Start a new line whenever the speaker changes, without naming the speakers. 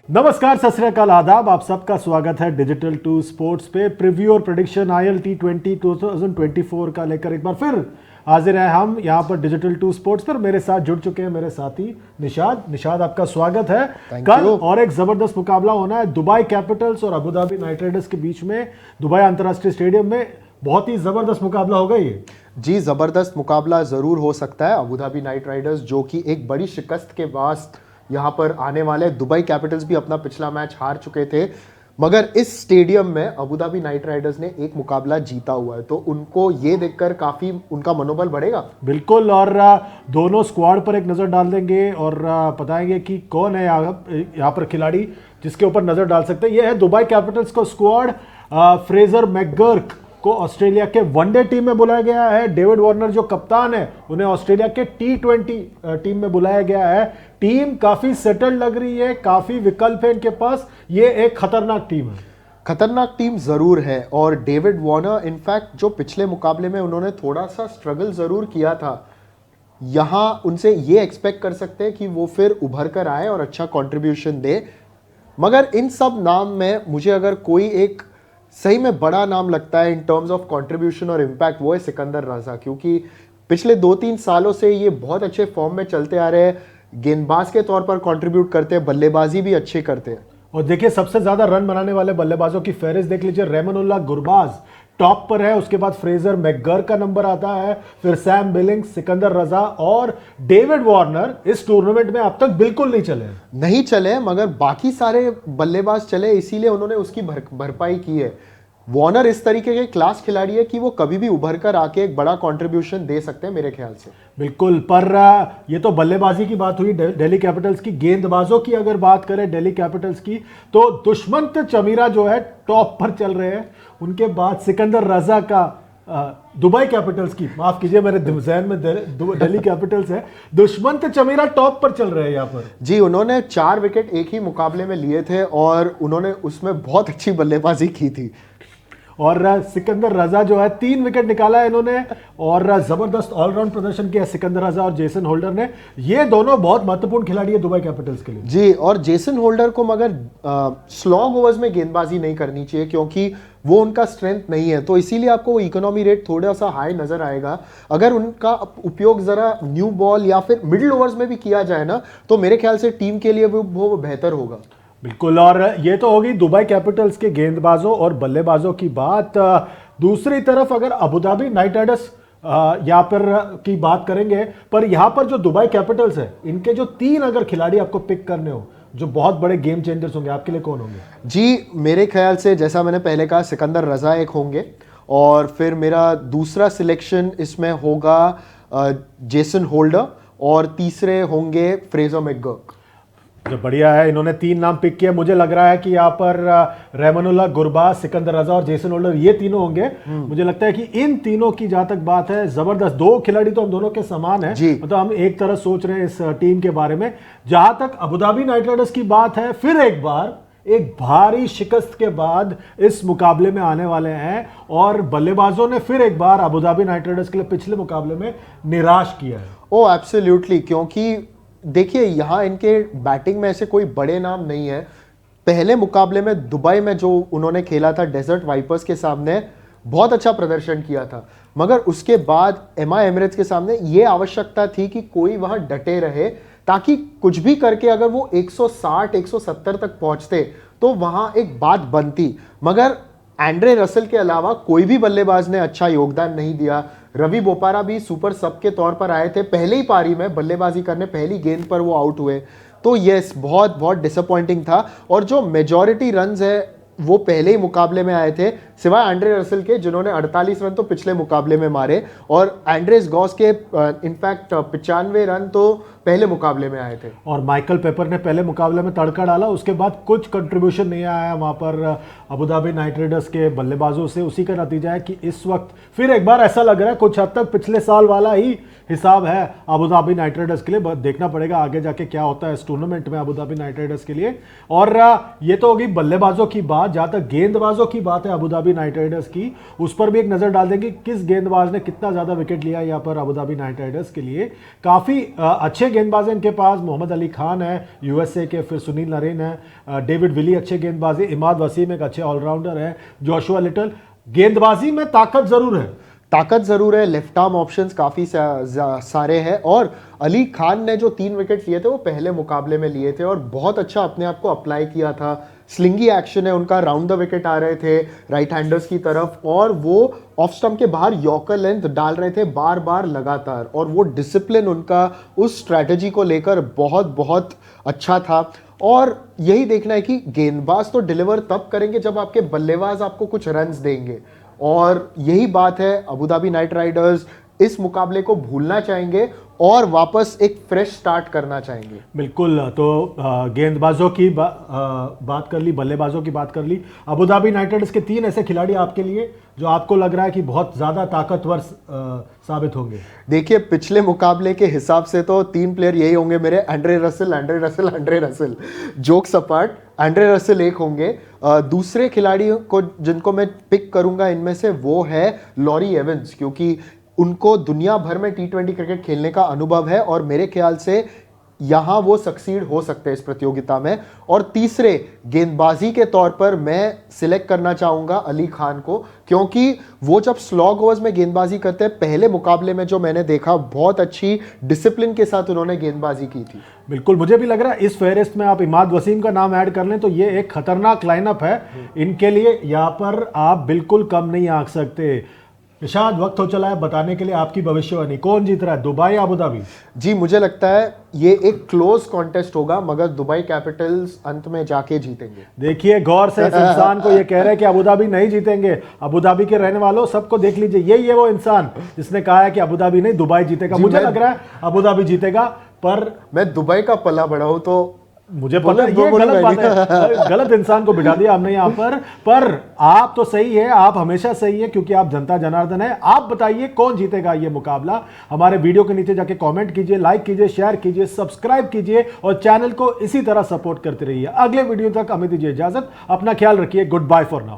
नमस्कार, सत श्री अकाल, आदाब। आप सबका स्वागत है डिजिटल टू स्पोर्ट्स पे। प्रीव्यू और प्रेडिक्शन आईएल T20 2024 का लेकर एक बार फिर हाजिर है हम यहाँ पर डिजिटल टू स्पोर्ट्स पर। मेरे साथ जुड़ चुके हैं मेरे साथी निशाद, आपका स्वागत है। कल और एक जबरदस्त मुकाबला होना है दुबई कैपिटल्स और अबू धाबी नाइट राइडर्स के बीच में, दुबई अंतर्राष्ट्रीय स्टेडियम में। बहुत ही जबरदस्त मुकाबला होगा ये।
जी, जबरदस्त मुकाबला जरूर हो सकता है। अबू धाबी नाइट राइडर्स जो कि एक बड़ी शिकस्त के बाद यहाँ पर आने वाले, दुबई कैपिटल्स भी अपना पिछला मैच हार चुके थे, मगर इस स्टेडियम में अबू धाबी नाइट राइडर्स ने एक मुकाबला जीता हुआ है, तो उनको ये देखकर काफी उनका मनोबल बढ़ेगा।
बिल्कुल, और दोनों स्क्वाड पर एक नजर डाल देंगे और बताएंगे कि कौन है यहाँ पर खिलाड़ी जिसके ऊपर नजर डाल सकते हैं। ये है दुबई कैपिटल्स का स्क्वाड। फ्रेजर मैकगर्क को ऑस्ट्रेलिया के वनडे टीम में बुलाया गया है। डेविड वार्नर जो कप्तान है, उन्हें ऑस्ट्रेलिया के T20 टीम में बुलाया गया है। टीम काफी सेटल्ड लग रही है, काफी विकल्प है इनके पास। ये एक खतरनाक टीम है।
खतरनाक टीम जरूर है। और डेविड वार्नर इनफैक्ट जो पिछले मुकाबले में उन्होंने थोड़ा सा स्ट्रगल जरूर किया था, यहां उनसे ये एक्सपेक्ट कर सकते हैं कि वो फिर उभर कर आए और अच्छा कंट्रीब्यूशन दे। मगर इन सब नाम में मुझे अगर कोई एक सही में बड़ा नाम लगता है इन टर्म्स ऑफ कंट्रीब्यूशन और इम्पैक्ट, वो है सिकंदर रजा, क्योंकि पिछले 2-3 सालों से ये बहुत अच्छे फॉर्म में चलते आ रहे हैं। गेंदबाज के तौर पर कंट्रीब्यूट करते हैं, बल्लेबाजी भी अच्छे करते हैं।
और देखिए, सबसे ज्यादा रन बनाने वाले बल्लेबाजों की फहरिस्त देख लीजिए। रेमनुल्लाह गुरबाज टॉप पर है, उसके बाद फ्रेजर मैकगर्क का नंबर आता है, फिर सैम बिलिंग्स, सिकंदर रजा और डेविड वार्नर इस टूर्नामेंट में अब तक बिल्कुल नहीं चले,
मगर बाकी सारे बल्लेबाज चले, इसीलिए उन्होंने उसकी भरपाई की है। वार्नर इस तरीके के क्लास खिलाड़ी है कि वो कभी भी उभर कर आके एक बड़ा कंट्रीब्यूशन दे सकते हैं मेरे ख्याल से।
बिल्कुल, पर ये तो बल्लेबाजी की बात हुई दिल्ली कैपिटल्स की। गेंदबाजों की अगर बात करें दिल्ली कैपिटल्स की, तो दुष्मंत चमीरा जो है टॉप पर चल रहे हैं। उनके बाद सिकंदर रजा का दुबई कैपिटल्स की, माफ कीजिए मेरे जहन में दिल्ली कैपिटल्स है, दुष्मंत चमीरा टॉप पर चल रहे हैं यहाँ पर।
जी, उन्होंने 4 विकेट एक ही मुकाबले में लिए थे और उन्होंने उसमें बहुत अच्छी बल्लेबाजी की थी।
और सिकंदर रजा जो है 3 विकेट निकाला है इन्होंने और जबरदस्त ऑलराउंड प्रदर्शन किया सिकंदर रजा और जेसन होल्डर ने। ये दोनों बहुत महत्वपूर्ण खिलाड़ी है दुबई कैपिटल्स के लिए।
जी, और जेसन होल्डर को मगर स्लॉग ओवर्स में गेंदबाजी नहीं करनी चाहिए, क्योंकि वो उनका स्ट्रेंथ नहीं है, तो इसीलिए आपको वो इकोनॉमी रेट थोड़ा सा हाई नजर आएगा। अगर उनका उपयोग जरा न्यू बॉल या फिर मिडिल ओवर्स में भी किया जाए ना, तो मेरे ख्याल से टीम के लिए वो बेहतर होगा।
बिल्कुल, और ये तो होगी दुबई कैपिटल्स के गेंदबाजों और बल्लेबाजों की बात। दूसरी तरफ अगर अबू धाबी नाइट राइडर्स यहाँ पर की बात करेंगे, पर यहाँ पर जो दुबई कैपिटल्स है, इनके जो 3 अगर खिलाड़ी आपको पिक करने हो जो बहुत बड़े गेम चेंजर्स होंगे, आपके लिए कौन होंगे?
जी, मेरे ख्याल से जैसा मैंने पहले कहा, सिकंदर रजा एक होंगे, और फिर मेरा दूसरा सिलेक्शन इसमें होगा जेसन होल्डर, और तीसरे होंगे फ्रेजर मैकगर्क।
जो बढ़िया है, इन्होंने 3 नाम पिक किया। मुझे लग रहा है कि यहाँ पर रेमनुल्लाह गुरबाज, सिकंदर रजा और जेसन होल्डर, ये तीनों होंगे। मुझे लगता है कि इन तीनों की जहां तक बात है, जबरदस्त 2 खिलाड़ी तो हम दोनों के समान है, मतलब हम एक तरह सोच रहे हैं इस टीम के बारे में। जहां तक अबू धाबी नाइट राइडर्स की बात है, फिर एक बार एक भारी शिकस्त के बाद इस मुकाबले में आने वाले हैं और बल्लेबाजों ने फिर एक बार अबू धाबी नाइट राइडर्स के लिए पिछले मुकाबले में निराश किया है।
ओ एब्सोल्युटली, क्योंकि देखिए यहाँ इनके बैटिंग में ऐसे कोई बड़े नाम नहीं है। पहले मुकाबले में दुबई में जो उन्होंने खेला था डेजर्ट वाइपर्स के सामने, बहुत अच्छा प्रदर्शन किया था, मगर उसके बाद एमआई एमिरेट्स के सामने ये आवश्यकता थी कि कोई वहां डटे रहे, ताकि कुछ भी करके अगर वो 160-170 तक पहुंचते तो वहां एक बात बनती। मगर एंड्रे रसल के अलावा कोई भी बल्लेबाज ने अच्छा योगदान नहीं दिया। रवि बोपारा भी सुपर सब के तौर पर आए थे, पहले ही पारी में बल्लेबाजी करने, पहली गेंद पर वो आउट हुए, तो यस, बहुत बहुत डिसअपॉइंटिंग था। और जो मेजॉरिटी रन्स है वो पहले ही मुकाबले में आए थे, सिवाय एंड्रे रसल के, जिन्होंने 48 रन तो पिछले मुकाबले में मारे, और एंड्रेस गॉस के इनफैक्ट 95 रन तो पहले मुकाबले में आए थे।
और माइकल पेपर ने पहले मुकाबले में तड़का डाला, उसके बाद कुछ कंट्रीब्यूशन नहीं आया वहां पर अबू धाबी नाइट राइडर्स के बल्लेबाजों से। उसी का नतीजा है कि इस वक्त फिर एक बार ऐसा लग रहा है कुछ हद तक पिछले साल वाला ही हिसाब है अबू धाबी नाइट राइडर्स के लिए। देखना पड़ेगा आगे जाके क्या होता है इस टूर्नामेंट में अबू धाबी नाइट राइडर्स के लिए। और ये तो होगी बल्लेबाजों की बात। जहां तक गेंदबाजों की बात है Abu Dhabi Dhabi Knight Riders की, उस पर भी एक नजर डाल देंगे किस गेंदबाज ने कितना ज्यादा विकेट लिया यहाँ पर अबू धाबी नाइट राइडर्स के लिए। काफी अच्छे गेंदबाज हैं इनके पास, मोहम्मद अली खान है यूएसए के, फिर सुनील नरेन है, डेविड विली अच्छे गेंदबाज है, इमाद वसीम एक अच्छे ऑलराउंडर है, जोशुआ लिटल। गेंदबाजी में ताकत जरूर है,
लेफ्ट आर्म ऑप्शंस काफी सारे हैं, और अली खान ने जो 3 विकेट लिए थे वो पहले मुकाबले में लिए थे और बहुत अच्छा अपने आप को अप्लाई किया था। स्लिंगी एक्शन है उनका, राउंड द विकेट आ रहे थे राइट हैंडर्स की तरफ, और वो ऑफ स्टंप के बाहर यॉर्कर लेंथ डाल रहे थे बार बार लगातार, और वो डिसिप्लिन उनका उस स्ट्रैटेजी को लेकर बहुत बहुत अच्छा था। और यही देखना है कि गेंदबाज तो डिलीवर तब करेंगे जब आपके बल्लेबाज आपको कुछ रन्स देंगे, और यही बात है अबू धाबी नाइट राइडर्स इस मुकाबले को भूलना चाहेंगे और वापस एक फ्रेश स्टार्ट करना चाहेंगे।
बिल्कुल। तो गेंदबाजों की बात कर ली, बल्लेबाजों की बात कर ली। अबू धाबी नाइट राइडर्स के 3 ऐसे खिलाड़ी आपके लिए जो आपको लग रहा है कि बहुत ज्यादा ताकतवर साबित होंगे।
देखिए पिछले मुकाबले के हिसाब से तो 3 प्लेयर यही होंगे मेरे, Andre Russell, jokes apart, Andre Russell एक होंगे। दूसरे खिलाड़ियों को जिनको मैं पिक करूंगा इनमें से वो है लॉरी एवंस, क्योंकि उनको दुनिया भर में T20 क्रिकेट खेलने का अनुभव है और मेरे ख्याल से यहां वो सक्सीड हो सकते हैं इस प्रतियोगिता में। और तीसरे गेंदबाजी के तौर पर मैं सिलेक्ट करना चाहूंगा अली खान को, क्योंकि वो जब स्लॉग ओवर्स में गेंदबाजी करते हैं, पहले मुकाबले में जो मैंने देखा बहुत अच्छी डिसिप्लिन के साथ उन्होंने गेंदबाजी की थी।
बिल्कुल, मुझे भी लग रहा है इस फेहरिस्त में आप इमाद वसीम का नाम ऐड कर लें तो ये एक खतरनाक लाइनअप है इनके लिए, यहाँ पर आप बिल्कुल कम नहीं आंक सकते। निशाद, वक्त हो चला है बताने के लिए आपकी भविष्यवाणी, कौन जीत रहा है, दुबई या अबू धाबी?
जी मुझे लगता है ये एक क्लोज कॉन्टेस्ट होगा, मगर दुबई कैपिटल्स अंत में जाके जीतेंगे।
देखिए गौर से, इस इंसान को ये कह रहे हैं कि अबू धाबी नहीं जीतेंगे। अबू धाबी के रहने वालों सबको देख लीजिए, यही है वो इंसान जिसने कहा है कि अबू धाबी नहीं दुबई जीतेगा। मुझे लग रहा है अबू धाबी जीतेगा, पर
मैं दुबई का पला बड़ा हूं तो
मुझे पता है ये गलत बात है, गलत इंसान को बिठा दिया हमने यहाँ पर आप तो सही है, आप हमेशा सही है क्योंकि आप जनता जनार्दन है। आप बताइए कौन जीतेगा ये मुकाबला? हमारे वीडियो के नीचे जाके कमेंट कीजिए, लाइक कीजिए, शेयर कीजिए, सब्सक्राइब कीजिए और चैनल को इसी तरह सपोर्ट करते रहिए। अगले वीडियो तक हमें दीजिए इजाजत, अपना ख्याल रखिए, गुड बाय फॉर नाउ।